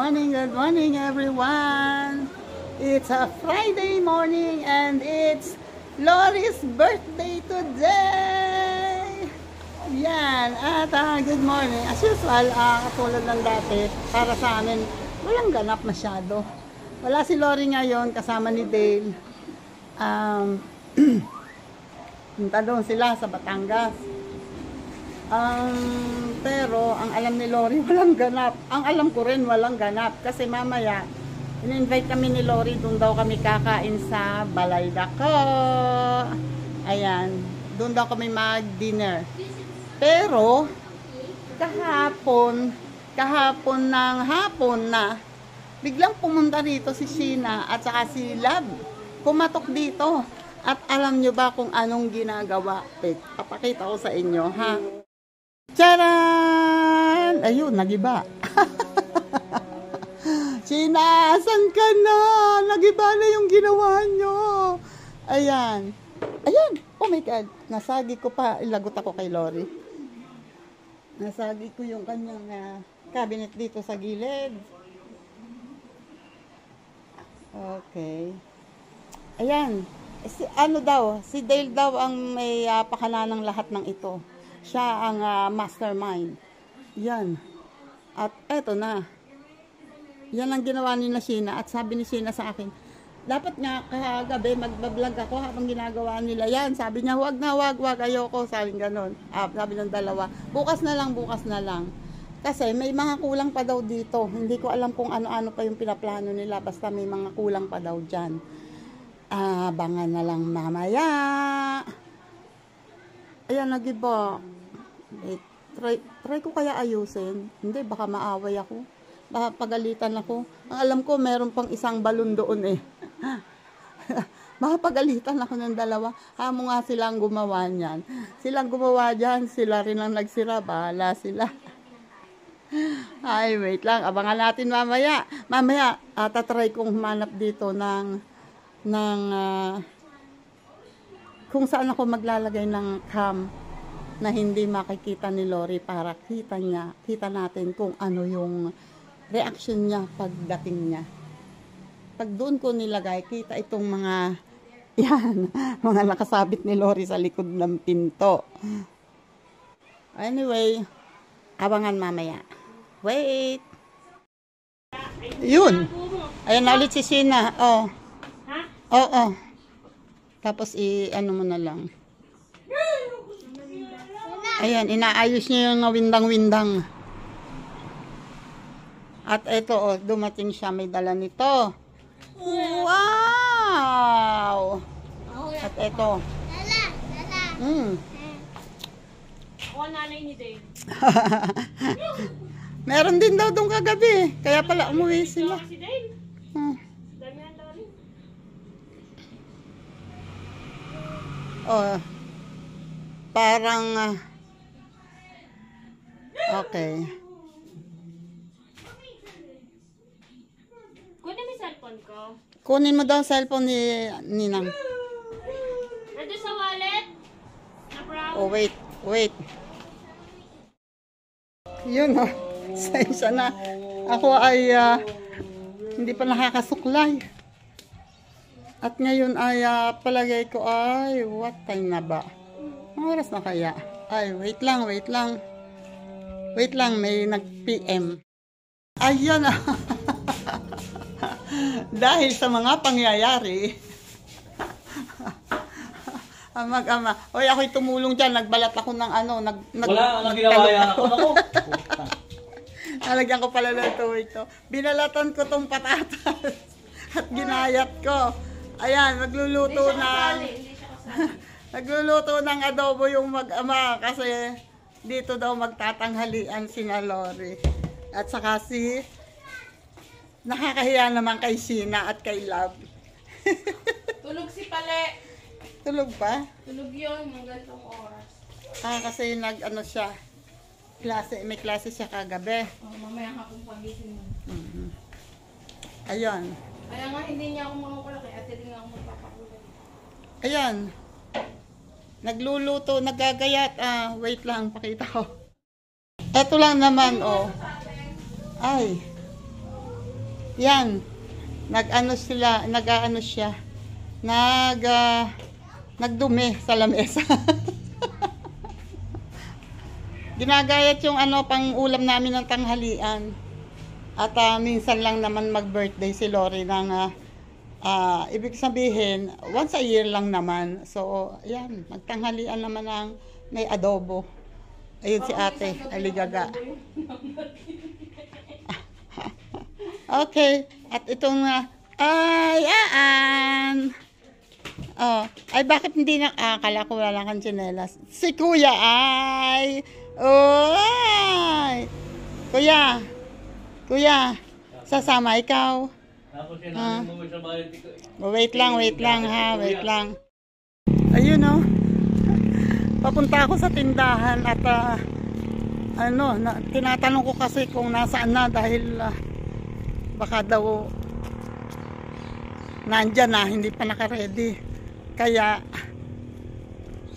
good morning everyone. It's a Friday morning and it's Lori's birthday today. Yan, at good morning. As usual, katulad ng dati, para sa amin, walang ganap masyado. Wala si Lori ngayon, kasama ni Dale. Punta doon sila sa Batangas. Pero ang alam ni Lori walang ganap. Ang alam ko rin walang ganap kasi mamaya in-invite kami ni Lori, doon daw kami kakain sa Balaydaco. Ayan, doon daw kami mag-dinner. Pero kahapon ng hapon na biglang pumunta dito si Sheena at saka si Lab. Pumatok dito. At alam nyo ba kung anong ginagawa? Papakita ko sa inyo, ha? Charan! Ayun, nagiba. Sheena, asan ka na? Nagiba na yung ginawa nyo. Ayan. Ayan. Oh my God. Nasagi ko pa. Ilagot ako kay Lori. Nasagi ko yung kanyang cabinet dito sa gilid. Okay. Ayan. Si Dale daw ang may pakala ng lahat ng ito. Siya ang mastermind. Yan. At eto na. Yan ang ginawa ni Sheena. At sabi ni Sheena sa akin, dapat nga kagabi magbablog ako habang ginagawa nila yan. Sabi niya, wag na, wag, ayoko. Sabi ganon. Sabi ng dalawa, bukas na lang. Kasi may mga kulang pa daw dito. Hindi ko alam kung ano-ano pa yung pinaplano nila. Basta may mga kulang pa daw dyan. Abangan na lang mamaya. Ayan, nagiba. Try ko kaya ayusin. Hindi, baka maaway ako. Baka pagalitan ako. Ang alam ko, meron pang isang balon doon eh. Baka pagalitan ako ng dalawa. Hamo nga silang gumawa niyan. Silang gumawa dyan. Sila rin ang nagsira. Bahala sila. Ay, wait lang. Abangan natin mamaya. Mamaya, tatry kong humanap dito ng kung saan ako maglalagay ng cam na hindi makikita ni Lori para kita natin kung ano yung reaction niya pagdating niya. Pag doon ko nilagay, kita itong mga yan, mga nakasabit ni Lori sa likod ng pinto. Anyway, abangan mamaya. Wait. Yun. Ayan na ulit si Sheena. Oh. Oo. Tapos ano mo na lang. Ayan, inaayos niya yung windang-windang. At ito, dumating siya, may dala nito. Wow! At ito. Ako nanay ni Dave. Meron din daw doon kagabi. Kaya pala umuwi sila. Si Dave. Dami na Lori. Oh. Parang okay. Kunin mo yung cellphone ko. Kunin mo daw ang cellphone ni Ninang. Nandun sa wallet. Na brown. Oh, wait. Yun, oh. Sa na. Ako ay hindi pa nakakasuklay. At ngayon ay palagay ko ay what time na ba? Ang oras na kaya? Ay, wait lang. Wait lang, may nag-PM. Ayan na. Dahil sa mga pangyayari, ang mag-ama. Oy, ako'y tumulong dyan. Nagbalat ako ng ano. Wala, anong ginawa yan ako? Nalagyan ko pala ng ito. Binalatan ko tong patatas. At ginayat ko. Ayan, nagluluto ng adobo yung mag-ama kasi dito daw magtatanghalian si Lori. At saka nakakahiya naman kay Sheena at kay Love. Tulog si Pale. Tulog pa? Tulog yun, mga gantong oras. Kasi siya. May klase siya kagabi. Mamaya hapong pagising mo. Ayun. Kaya nga hindi niya ako makakula kaya ate din ako magpapakulay. Ayan. Nagluluto, nagagayat. Wait lang, pakita ko. Eto lang naman, oh. Ay. Yan. Nag-ano sila, nag-ano siya. Nagdumi sa lamesa. Ginagayat yung ano pang ulam namin ng tanghalian. At minsan lang naman mag-birthday si Lori ng ibig sabihin, once a year lang naman. So, ayan, magtanghalian naman ng may adobo. Ayun si ate, aligaga. Okay, at itong oh, ay bakit hindi na akala ko wala kang tsinelas. Si Kuya ay oy. Kuya, sasama ikaw. Wait lang ha, wait lang. Ayun oh. Papunta ako sa tindahan at tinatanong ko kasi kung nasaan na dahil baka daw nandyan na, hindi pa naka-ready. Kaya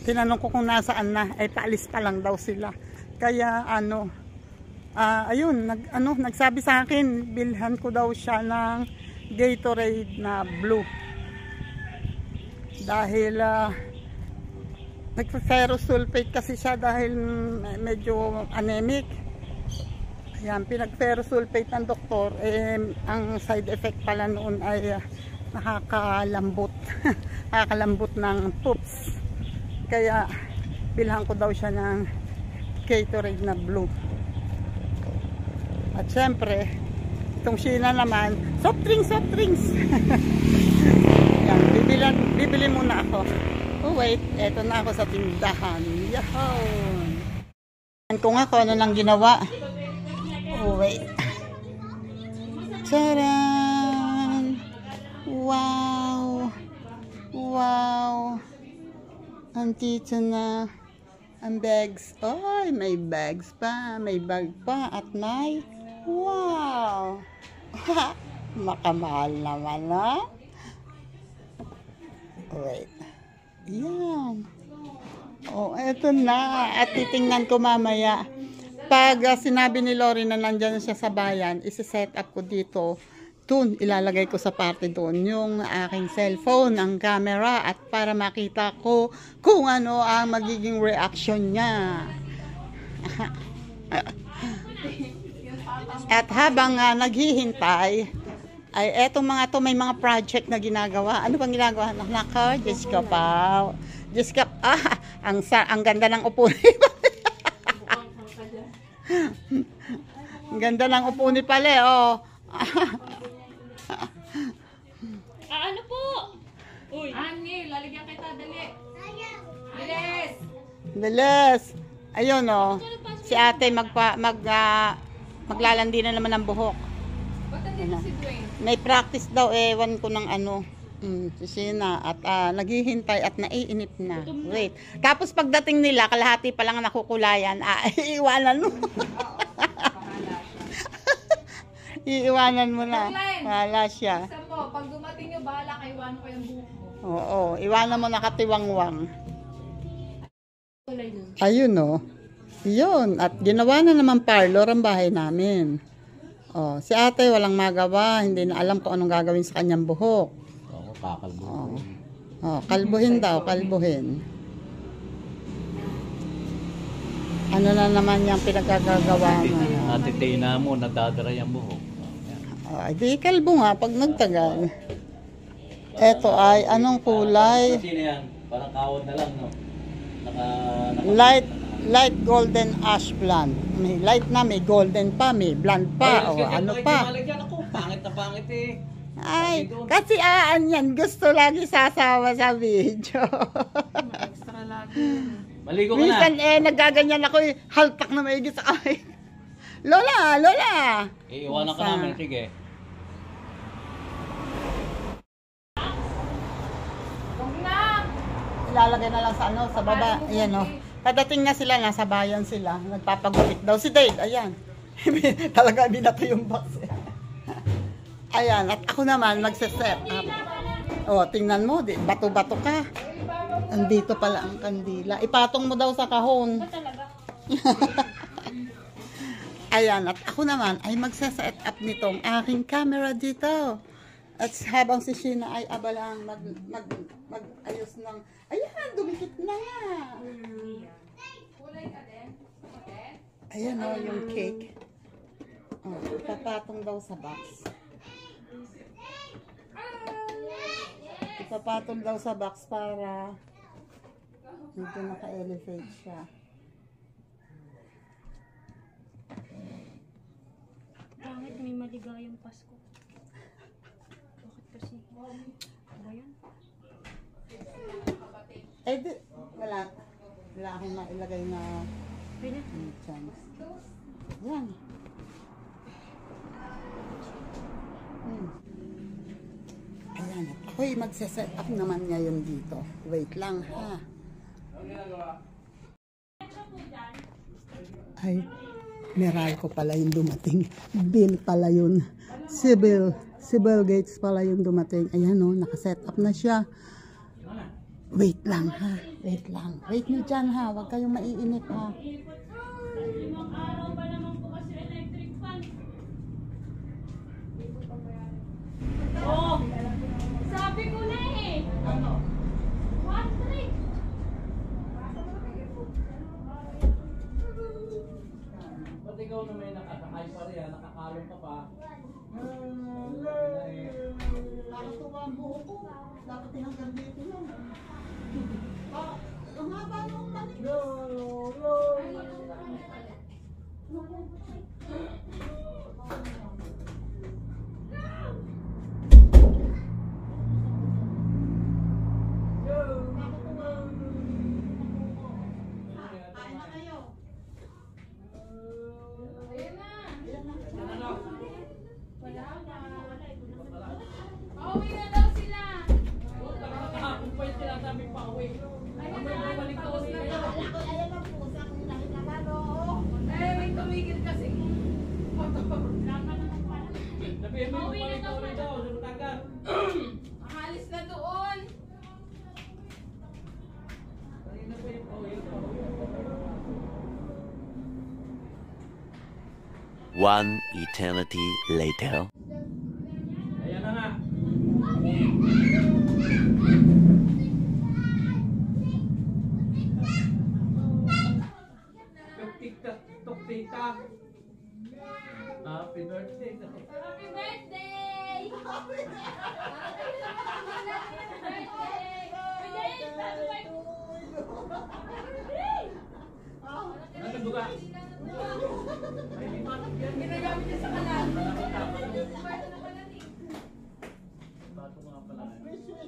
tinanong ko kung nasaan na, ay paalis pa lang daw sila. Kaya ayun, nagsabi sa akin, bilhan ko daw siya ng Gatorade na blue. Dahil nagpa-ferrous sulfate kasi siya dahil medyo anemic. Ayan, pinag-ferrous sulfate ng doktor, ang side effect pala noon ay nakakalambot. Nakakalambot ng poops. Kaya bilhan ko daw siya ng Gatorade na blue. At syempre, itong Sheena naman, soft drinks. Yan, bibili muna ako. Oh wait, eto na ako sa tindahan. Yahoo! Kung ako, ano lang ginawa? Oh wait. Charan! Wow! Andito na ang bags. Ay, may bags pa. May bag pa at may wow! Makamahal naman, no? Wait. Yan. Oh, eto na. At titingnan ko mamaya. Pag sinabi ni Lori na nandyan siya sa bayan, isi-set up ko dito. Doon, ilalagay ko sa parte doon yung aking cellphone, ang camera, at para makita ko kung ano ang magiging reaction niya. At habang naghihintay, ay etong mga to may mga project na ginagawa. Ano bang ginagawa? Nako, Diyos ko pa. Diyos ko, ang ganda ng upo ni ang ganda ng upo ni Pale, oh. Ano po? Uy. Ani, lalagyan kita, dali. Bilis. Ayun, oh. Si ate maglalandi na naman ng buhok. Ba't nandito si Dwayne? May practice daw, ewan ko ng si Sheena, at naghihintay at naiinip na. Wait. Tapos pagdating nila, kalahati pa lang nakukulayan, iiwanan mo. Iiwanan mo na. Wala siya. Isa po, pag dumating nyo, bahala kayo, iwanan ko yung buhok mo. Oo, iwanan mo nakatiwangwang. Ayun, oh. Yun. At ginawa na naman parlor ang bahay namin. Oh, si ate walang magawa. Hindi na alam kung anong gagawin sa kanyang buhok. Oo, kakalbuhin. Oh, kalbuhin daw, kalbuhin. Ano na naman yung pinagkagagawa mo? Natitina mo, nadadara yung buhok. Di kalbo nga pag nagtagal. Eto ay anong kulay? Sino yan? Parang kawad na lang, no? Light golden ash blonde. May light na, may golden pa, may blonde pa, o ano pa. Pangit na pangit eh. Ay, kasi yan, gusto lagi sasawa sa video. Extra lagi. Maligo ka na. Minsan nagaganyan ako haltak na maigi sa kamay. Lola! Iiwanan ka namin, sige. Ilalagay na lang sa baba. Ayan, oh. Padating na sila, nasa bayan sila. Nagpapagulit daw si Dave. Ayan. Talaga binato yung box. Ayan. At ako naman, magse-set up. Oh, tingnan mo. Bato-bato ka. Andito pala ang kandila. Ipatong mo daw sa kahon. Ayan, at ako naman ay magsa-set up nitong aking camera dito. At habang si Sheena ay abalang mag-ayos ng... Ayan, dumikit na nga. Ayan o, yung cake. Oh, ipapatong daw sa box. Ipapatong daw sa box para medyo naka-elevate siya. Bakit may maligayang Pasko? Bakit kasi? Ba yan? Eh, wala. Wala akong mailagay na Pwede? chance. Yan. Ayan. Ako'y magsaset up naman ngayon dito. Wait lang ha. Ay, Meralco pala yung dumating. Bill pala yun. Civil Gates pala yung dumating. Ayan o, nakaset up na siya. Wait lang ha. Wait lang. Wait nyo dyan ha. Huwag kayong maiinit ha. Limang araw pa naman po kasi electric fan. Oh! Sabi ko na eh! Ano? 1-3. Ba't ikaw na may nakasakay pa rin, nakakalong ka pa? Nakatuwa ang buho ko. Dapat hanggang dito lang. Ang haba nung manik. Pauwi na daw sila! Kahapon pa yung sinasabi pa uwi. Ayun na, balik ko sila. Ayan ang pusa kung nakikabalo. Eh, may tumigil kasi. Sabihin mo yung balik ko ulit daw, sunod agad. Alis na doon! Kanina pa yung pauwi. One eternity later. Ayan na nga. Tuk-tik-tak. Happy birthday. Happy birthday! Happy birthday! Ano buka? Ay, di ba? Ginagamit niya sa kalan. Bato nga pala.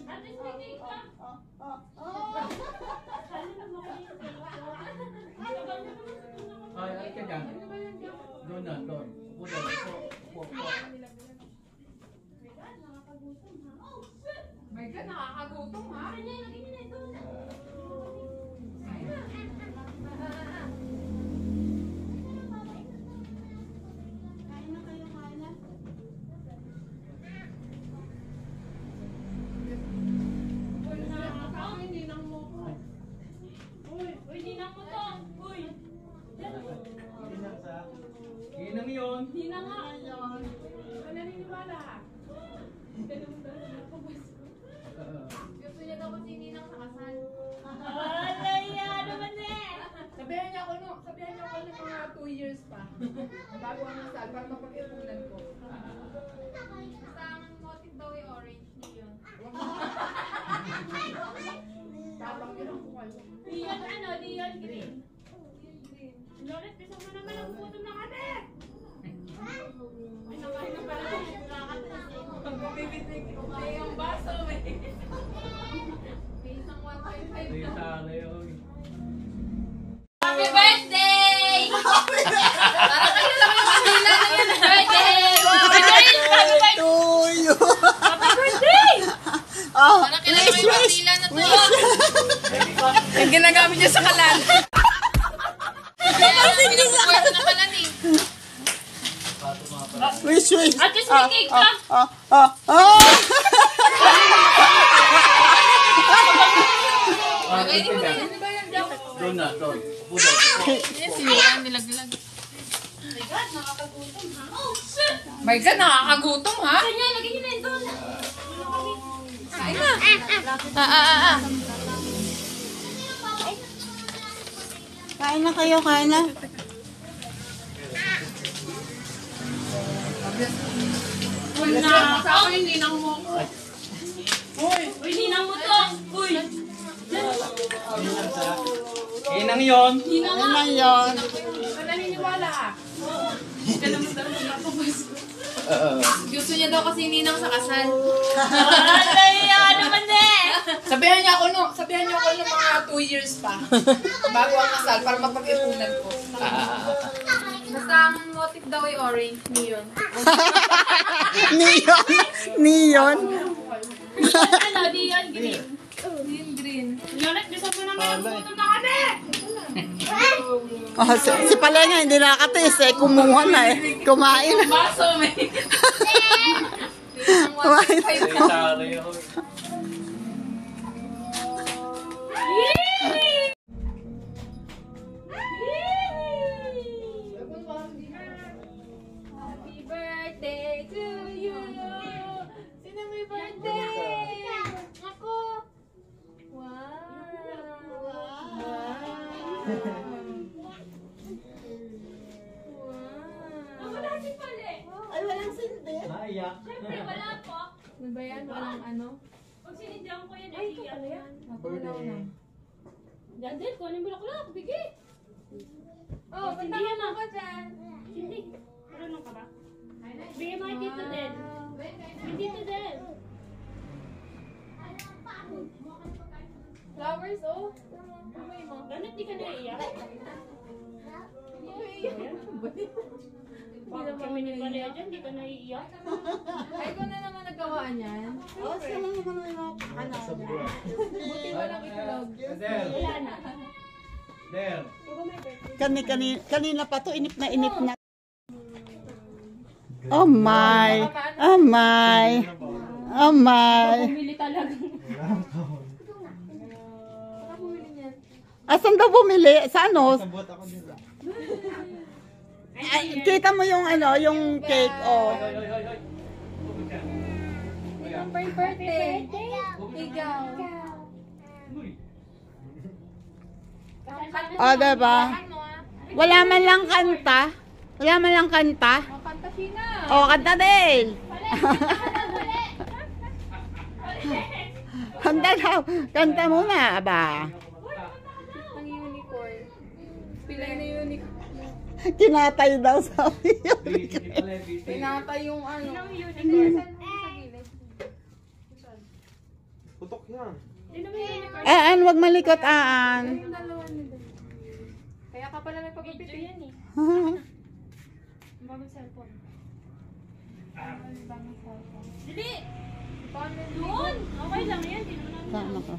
At least may cake ka. Ay, ay ka dyan. Doon na, doon. Upo doon. Upo. My God, nakakagutom ha? Uy, ninang mo to! Uy! Ginang yun. Ninang nga! Wala naniniwala ha? Ganun ba? Gusto niya daw kasi ninang sa kasal. Alaya naman eh! Sabihan niya ako ng mga 2 years pa. Bago ang kasal, para mapag-ipunan ko. Basta ang motive daw ay orange niyo yun. Tapang yun ang kukwal. Diyon ano? Diyon green. Loret, bisa mo naman ang puto ng ate! Ay, nakain na pala. Pag bumibitig yung baso, eh. May isang 1.5 Hindi na. sana yun. Happy birthday! Para kayo lang yung mandila na yun. Birthday! Happy birthday! Happy birthday! Para kayo lang yung mandila na to. Yung ginagamit niya sa kalan. Kaya pinag-work na pala ni. Wish. At least may cake ka. Okay, doon na, doon. Upo doon. Yes, yun. Nilag-nilag. God, nakakagutom ha? Oh, shit! My God, nakakagutom ha? Kanya, lagyan niyo na yun doon. Kain na. Kain na kayo, kain na. Sa ako yung ninang mo. Uy, ninang mo to. Uy. Inang yon. Ninang Ano nga. lang yun? Naniniwala ka. Gusto niya daw kasi ninang sa kasal. Alaya naman eh. Sabihan niyo ako ng mga 2 years pa. Bago ang kasal para mapag-ipunan ko. Basta ang motif daw ay orange, neon. Neon. Neon. Ano, diyan, green. Neon green. Yolet, gusto mo naman nagutom na kami. Oh, si Palenya hindi nakakatis eh. Kumuha na eh. Kumain na. Baso, may. Kumain na. Sorry. Yay! Happy birthday to you. Sino may birthday? Ako. Wow. Wala si Pale. Ay, walang sindi. Naiyak. Siyempre, wala po. Ano ba yan? Walang ano? Pag sinindyan ko yan, ay, iyan yan. Napulaw na. Diyan din, kunin mo laklak, bigay. Oh, Sindihan ako dyan. Hindi. Marunong ka ba? Bigay mo kay Tito Den. Kay Tito Den. Flowers, oh. Kamay mo. Ganit, di ka naiiyak. Bakit kami ni Palea dyan, di ka naiiyak. Ay, ko na naman nagawaan yan. Oh, sila naman may napakalaga. Buti walang itlog. Del. Wala na. Del. Kanina pa to, inip na. Oh my. Oh my. Oh my. Bumili talaga. Saan bumili niyan? Asan daw bumili? Sa ano? Ay, kita mo yung ano, yung cake, oh. Hoy, hoy, hoy, hoy. Happy birthday. Ikaw. Uy. Oh, diba? Wala man lang kanta. Wala man lang kanta. Oh, kanta Sheena. Oh, kanta din. Kanta daw. Kanta muna, ba? Ang unicorn. Pilay na unicorn. Kinatay daw sabi yun. Busy pala, busy. Pinatay yung ano. Ang unicorn. Saan mo sa gilid? Putok yan. Sino may unicorn? Aan, wag malikot, Aan. Yung dalawa nila. Kaya ka pala nagpagupit Video yan eh. Ang bagong cellphone. Dili! Doon! Okay lang yan. Di naman namin. Tama ka.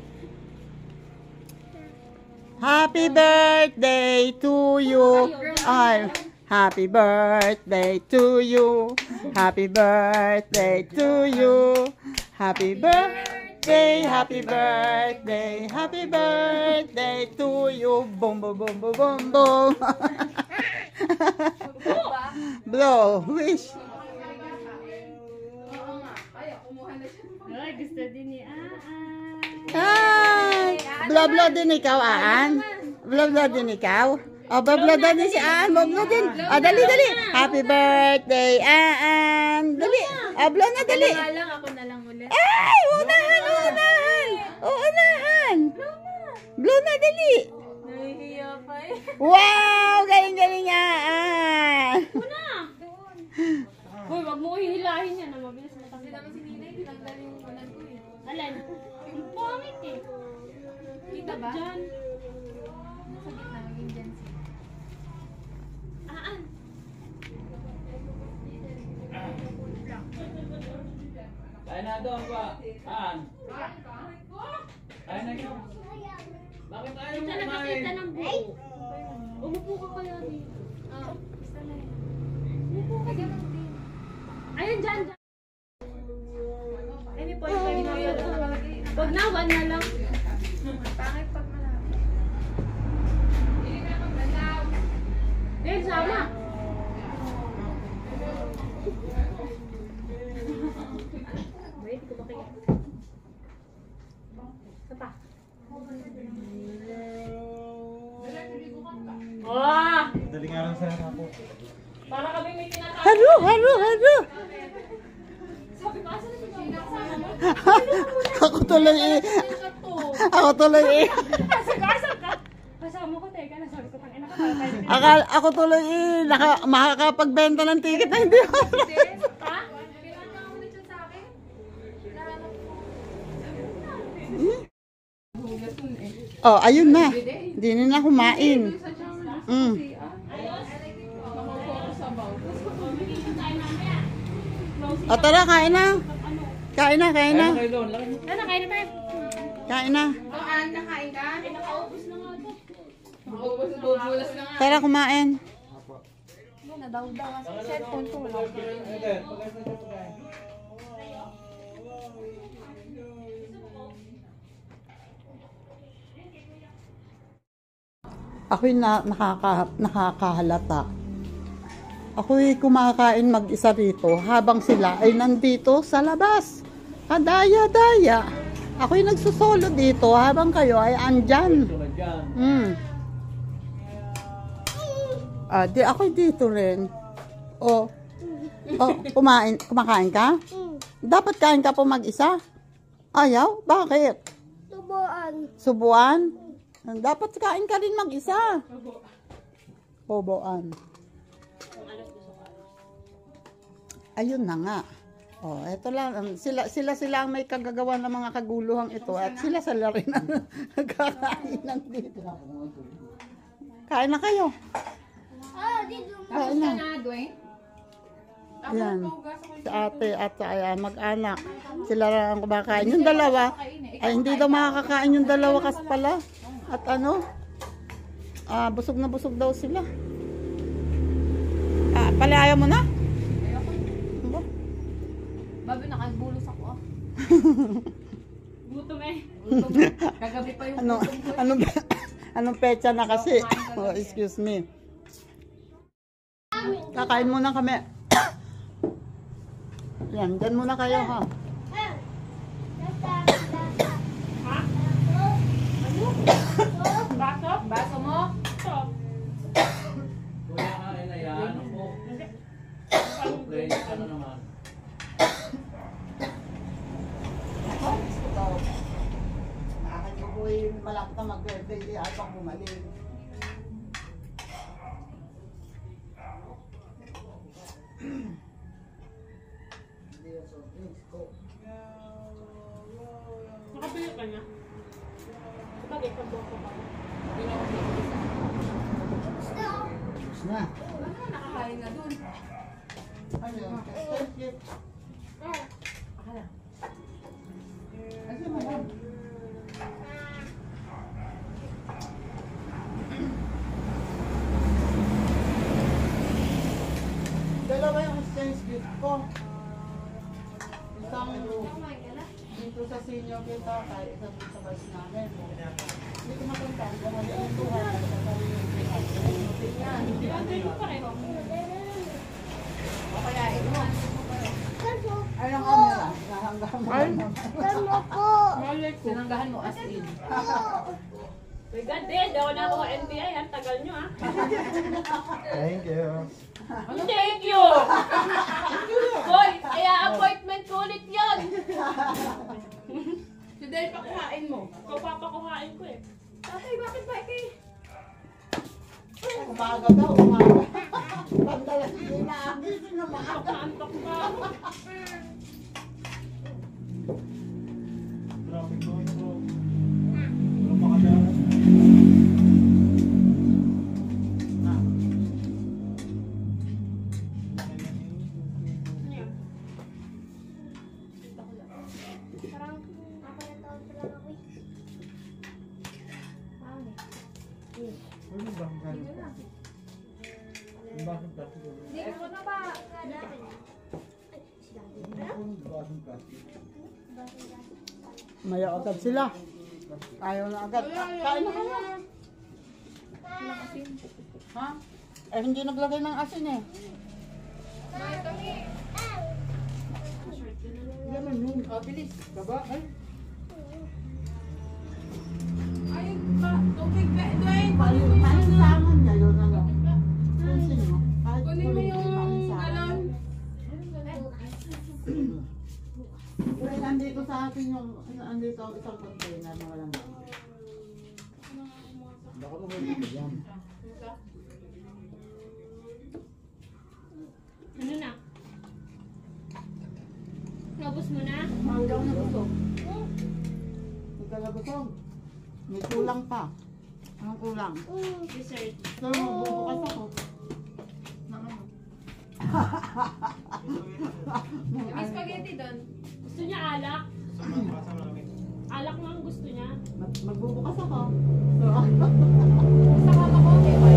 Happy birthday to you. Ay, happy birthday to you. Happy birthday to you. Happy birthday, happy birthday, happy birthday to you. Boom, boom, boom, boom, boom, boom. Blow, wish. Ay, gusto din ni Aan. Ay, blow din ikaw, Aan. Blow din ikaw. Oh, blow din si Aan. Blow din. Oh, dali. Happy birthday, Aan. Dali. Oh, blow na, dali. lang, ako na lang ulit. Ay, unahan. Blow na, dali. Nahihiya pa eh. Wow, galing Aan. Una! Uy, wag mo hihilahin yan. Mabilis mo Kasi naman si Ninay, tinanggal yung ulan ko eh. Alan? Ang pangit eh. Kita ba? Diyan. Sa gitna, maging dyan siya. Aan. Kain na doon pa. Aan. Kain na yun. Bakit ayaw mo Talaga kumain? kita ng buo. Umupo ka kaya dito. Basta na yun. Umupo ka ganun din. Ayun, dyan. Ay, may point pa rin ako yun. Nakalagay. Wag na, one na lang. Pangit pag malapit. Eh, sama. Wah! Daling araw sa harap po. Para kami may kinakain. Haro, haro, haro. Sabi ko, asan na si Gina? Kasama mo? Ako tuloy eh. Screenshot to. Ako tuloy eh. Asan ka? Kasama ko, teka na. Sabi ko, tangina ka. Para tayo Ako tuloy eh. Makakapagbenta ng ticket na hindi ako. Ha? Pinanta ka mo na dyan sa akin. Hinahanap ko. Oh, ayun na. Hindi na kumain. Mm. O tara, kain na. Kain na, kain na. Kayo doon, laki mo. Ano, kain na tayo. Kain na. Kaan, kakain ka? Nakaubos na nga to. Bubulas na nga. Tara, kumain. Yan, nadaw-daw. Kasi cellphone ko wala. Ako'y nakakahalata. Ako'y kumakain mag-isa rito habang sila ay nandito sa labas. Kadaya-daya. Ako'y nagsusolo dito habang kayo ay andyan. Tulad dyan. Di ako'y dito rin. Kumakain ka? Dapat kain ka po mag-isa. Ayaw? Bakit? Subuan. Dapat kain ka rin mag-isa. Boboan. Ayun na nga. Eto lang. Sila ang may kagagawa ng mga kaguluhang ito. At sila rin ang nagkakainan dito. Kain na kayo. Kain na. Ayan. Si ate at mag-anak. Sila lang ang kumakain. Yung dalawa, ay hindi daw makakakain yung dalawa kasi pala. At busog na busog daw sila. Palayaw mo na? Ayoko. Babi, nakabulos ako ah. Gutom eh. Kagabi pa yung Anong petsa na kasi? Excuse me. Kakain muna kami. Yan, dyan muna kayo ha. Baso? baso mo. Ito. Kuya kain na yan. Ako. Play, ano naman. Akin ko po malapit na mag-birthday at pang bumalik. Nakabili ka na? Sabagay, pag-buo ko pa. Tapos na. Nakakain na dun. Ayun. Thank you. Ayun mo yan. Dalawa yung exchange gift ko. Isang dito sa senior kita, kahit isa dito sa vice namin. Hindi ko matandaan kung ano yung tuhan at sa sarili yung pinag. Hindi pareho. Papayain mo. Ay, ang camera. Nahanggang mo. Sinanggahan mo as in. My God, din. Di ako nakuha NBI. Ang tagal nyo ah. Thank you. Thank you! Boy, kaya appointment ko ulit yun. Today, pakuhain mo. Ikaw papakuhain ko eh. Tatay, bakit ba ikaw? Umaga daw, umaga. Pandalas din na. Gising na maaga. Nakaantok ka. Traffic ko ito. Pero makadaan. Ano ba ang gano'n plastic? Ang basong plastic ko. Hindi ko na ba? Ang basong plastic. Maya agad sila. Ayaw na agad. Kain na kayo. Ha? Eh, hindi naglagay ng asin eh. Yaman yun. Bilis. Baba, ay. Ay, tubig ba? Dwayne, Palinsangan niya yun. dito ang isang container na walang laman. Baka mo dito yan. Ano na? Nabos mo na? Hindi ako nabusog. Hindi ka nabusog. May kulang pa. Anong kulang? Dessert. So, bubukas ako. May spaghetti doon. Gusto niya alak? Alak nga ang gusto niya. Magbubukas ako. So, Sa kama ko, okay ba?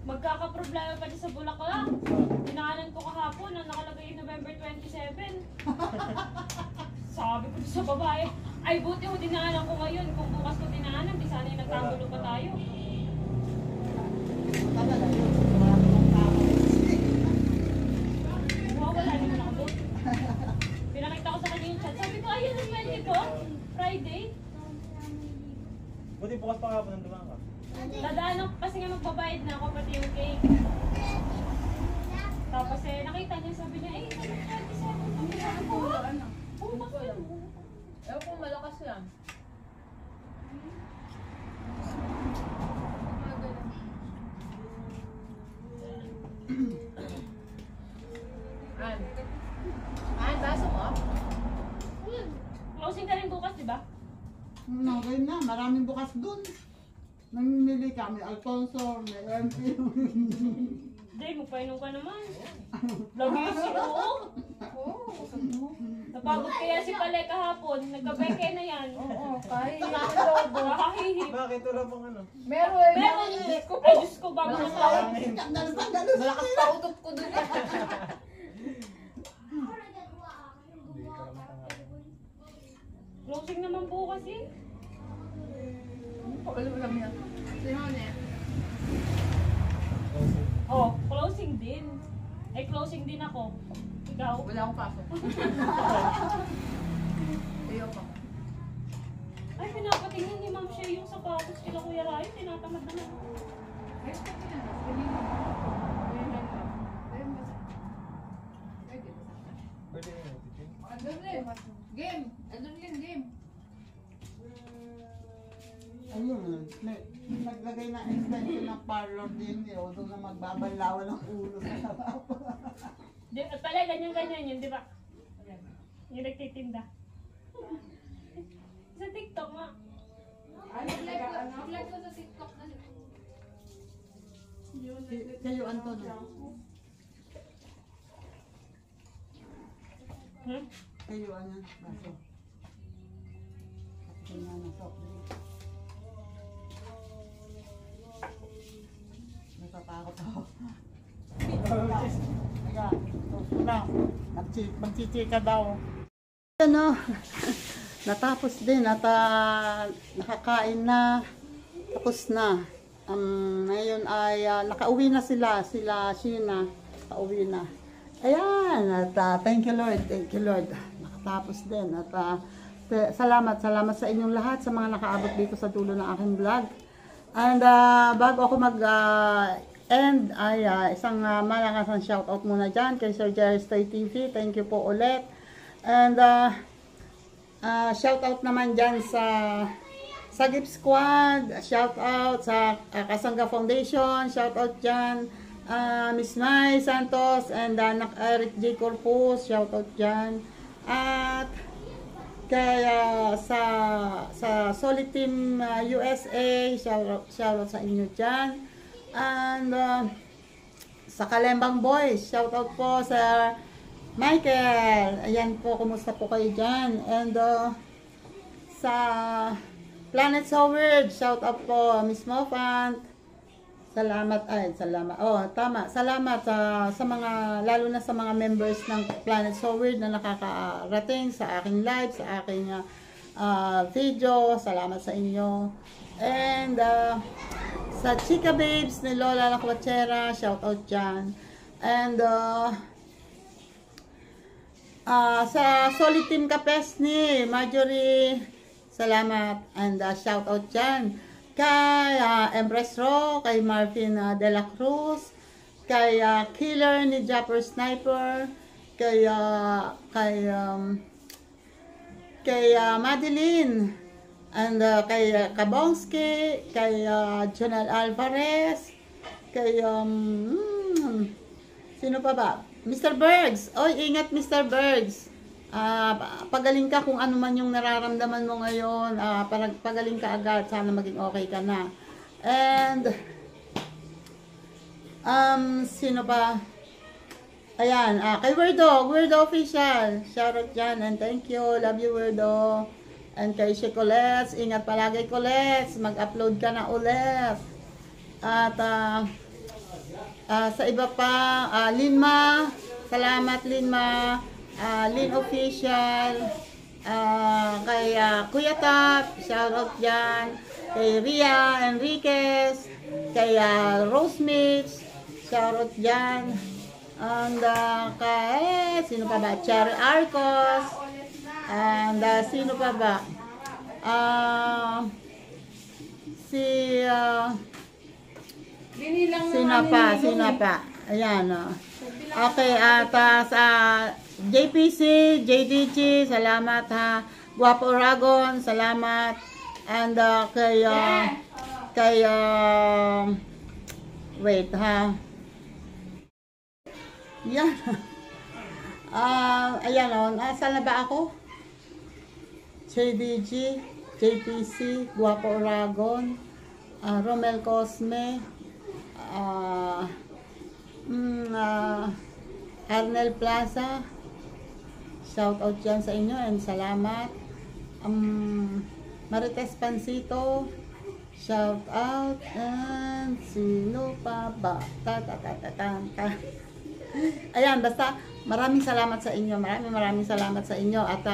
Magkakaproblema pa din sa Bulacan. Dinaanan ko kahapon na nakalagay yung November 27. Sabi ko sa babae, ay buti ko dinaanan ko ngayon. Kung bukas ko dinaanan, di sana yung nagkagulo pa tayo. talaga yun. Marami ng tao. Wala naman nakabot. Pinakita ko sa kanya yung chat. Sabi ko, ayun ang menu ko. Friday. Buti bukas pa nga po nang dumaan ka. Dadaan ako kasi nga magbabayad na ako pati yung cake. Tapos nakita niya, sabi niya, November 27. Ang ginagawa ko. Bukas yun. Ewan kung malakas yan. Baso mo? Closing ka rin bukas, di ba? Okay na, maraming bukas dun. Namimili kami, Alfonso, may MP. Hindi, magpainom ka naman. Lagi si Oo. Napagod kaya si Pale kahapon. Nagkabeke na yan. Oo, kahit Nakakahihip. Bakit wala pang ano? meron. Meron. Ay, Diyos ko, bago Malakas na pa. Malakas pa utot ko doon. Closing naman bukas eh. Alam lang yan. Sino na? Oh, closing din. Eh, closing din ako. Ikaw? Wala akong pasok. Ayoko. Ay, pinapatingin ni Ma'am Shea yung sapatos kila Kuya Rayo. Tinatamad naman. Ayos ka na. Kanina. Pwede na yun, Titi. Andun rin. Game. Andun rin game. Ayun, naglagay na extension ng parlor din eh. O doon na magbabanlawan ng ulo sa sabaw. Pala, ganyan-ganyan yun, di ba? Yung nagtitinda. Sa TikTok nga. Flag ko sa TikTok na. Kayo, Anton. Hmm? Kayo, ano? Baso. Ito nga na soft drink. Natatakot ako. Teka, na. Magchichika daw. Ano? Natapos din at nakakain na. Tapos na. Ngayon ay nakauwi na sila Sheena. Nakauwi na. Ayan, at thank you Lord, nakatapos din at salamat sa inyong lahat sa mga nakaabot dito sa dulo ng aking vlog. And bago ako mag-end ay isang malakasang shoutout muna dyan kay Sir Jerry Stay TV, thank you po ulit. And shoutout naman dyan sa Gift Squad, shoutout sa Kasangga Foundation, shoutout dyan. Miss Mai Santos and anak Eric J. Corpus, shoutout dyan. At kaya sa Solid Team USA, shoutout sa inyo dyan. And sa Kalembang Boys, shoutout po sa Michael. Ayan po, kumusta po kayo dyan. And sa Planet So Weird, shoutout po Miss Mofant. Salamat. Oh, tama. Salamat sa mga, lalo na sa mga members ng Planet So Weird na nakakarating sa aking live, sa aking video. Salamat sa inyo. And sa Chika Babes ni Lola Lakwachera, shout out dyan. And sa Solid Team Kapes ni Marjorie Salamat. And shout out dyan kay Empress Ro, kay Marvin De La Cruz, kay Killer ni Japper Sniper, kay Madeline, and kay Kabongski, kay Jonel Alvarez, kay sino pa ba? Mr. Bergs. Oy, ingat Mr. Bergs. Pagaling ka kung ano man yung nararamdaman mo ngayon. Pagaling ka agad. Sana maging okay ka na. And sino pa? Ayan, kay Weirdo Official. Shoutout dyan and thank you. Love you, Weirdo. And kay si Colette, ingat palagi Colette. Mag-upload ka na ulit. At sa iba pa, Linma. Salamat Linma. Lin Official. Kay Kuya Tap. Shoutout dyan. Kay Ria Enriquez. Kay Rose Mix. Shoutout dyan. And kay sino pa ba? Cherry Arcos. And sino pa ba? Sino pa? Ayan. Okay, at sa JPC, JDG, salamat ha. Guapo Aragon, salamat. And wait ha. Yan. Ayan o. Nasaan na ba ako? JDG, JPC, Guapo Aragon, Romel Cosme, Arnel Plaza. Shout out dyan sa inyo and salamat. Marites Pansito. Shout out. And sino pa ba? Ayan, basta maraming salamat sa inyo. Maraming salamat sa inyo. At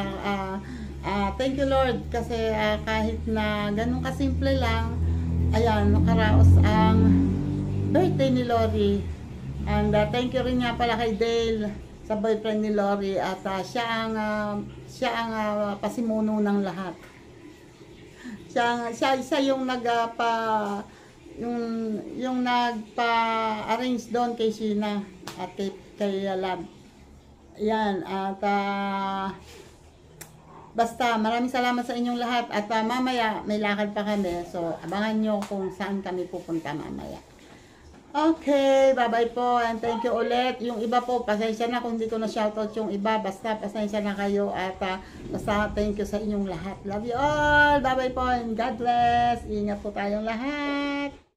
thank you Lord kasi kahit na ganun kasimple lang, ayan, nakaraos ang birthday ni Lori. And thank you rin nga pala kay Dale sa boyfriend ni Lori. At siya ang pasimuno ng lahat. Siya yung yung nagpa-arrange doon kay Sheena at kay Lab. Ayan, at basta maraming salamat sa inyong lahat at mamaya may lakad pa kami, so abangan nyo kung saan kami pupunta mamaya. Okay, bye-bye po and thank you ulit. Yung iba po, pasensya na kung hindi ko na shoutout yung iba, basta pasensya na kayo at basta thank you sa inyong lahat. Love you all, bye-bye po and God bless. Ingat po tayong lahat.